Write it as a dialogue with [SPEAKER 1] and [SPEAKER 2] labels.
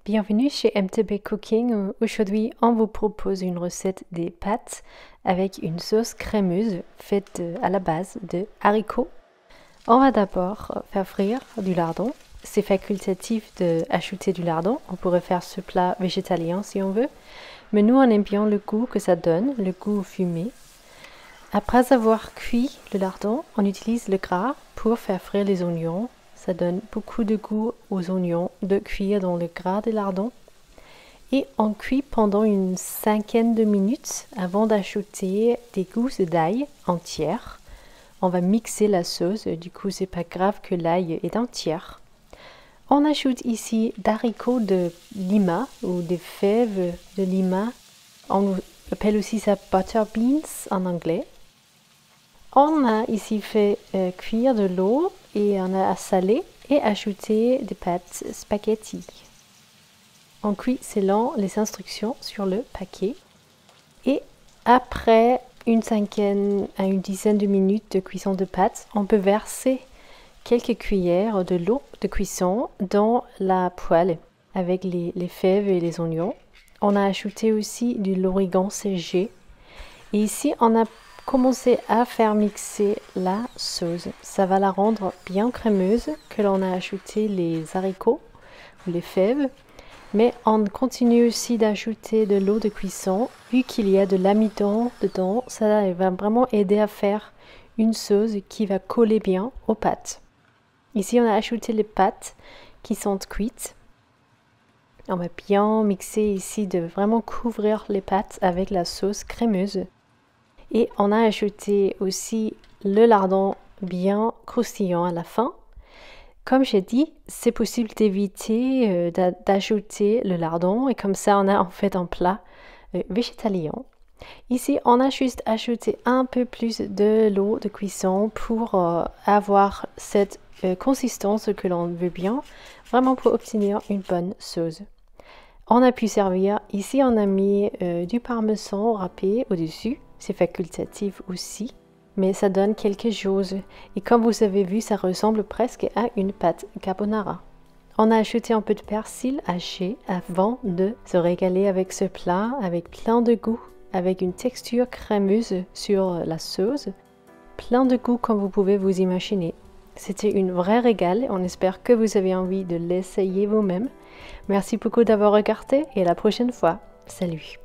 [SPEAKER 1] Bienvenue chez MTB Cooking. Aujourd'hui, on vous propose une recette des pâtes avec une sauce crémeuse faite à la base de haricots. On va d'abord faire frire du lardon. C'est facultatif d'ajouter du lardon. On pourrait faire ce plat végétalien si on veut. Mais nous, on aime bien le goût que ça donne, le goût fumé. Après avoir cuit le lardon, on utilise le gras pour faire frire les oignons. Ça donne beaucoup de goût aux oignons de cuire dans le gras des lardons. Et on cuit pendant une cinquaine de minutes avant d'ajouter des gousses d'ail entières. On va mixer la sauce, du coup c'est pas grave que l'ail est entière. On ajoute ici d'haricots de lima ou des fèves de lima. On appelle aussi ça butter beans en anglais. On a ici fait cuire de l'eau et on a salé et ajouté des pâtes spaghetti. On cuit selon les instructions sur le paquet. Et après une cinquaine à une dizaine de minutes de cuisson de pâtes, on peut verser quelques cuillères de l'eau de cuisson dans la poêle avec les fèves et les oignons. On a ajouté aussi de l'origan séché. Et ici, on a commencer à faire mixer la sauce. Ça va la rendre bien crémeuse que l'on a ajouté les haricots ou les fèves. Mais on continue aussi d'ajouter de l'eau de cuisson. Vu qu'il y a de l'amidon dedans, ça va vraiment aider à faire une sauce qui va coller bien aux pâtes. Ici, on a ajouté les pâtes qui sont cuites. On va bien mixer ici de vraiment couvrir les pâtes avec la sauce crémeuse. Et on a ajouté aussi le lardon bien croustillant à la fin. Comme j'ai dit, c'est possible d'éviter d'ajouter le lardon et comme ça on a en fait un plat végétalien. Ici, on a juste ajouté un peu plus de l'eau de cuisson pour avoir cette consistance que l'on veut bien, vraiment pour obtenir une bonne sauce. On a pu servir, ici on a mis du parmesan râpé au-dessus. C'est facultatif aussi, mais ça donne quelque chose. Et comme vous avez vu, ça ressemble presque à une pâte carbonara. On a ajouté un peu de persil haché avant de se régaler avec ce plat, avec plein de goût, avec une texture crémeuse sur la sauce. Plein de goût comme vous pouvez vous imaginer. C'était une vraie régal. On espère que vous avez envie de l'essayer vous-même. Merci beaucoup d'avoir regardé et à la prochaine fois. Salut!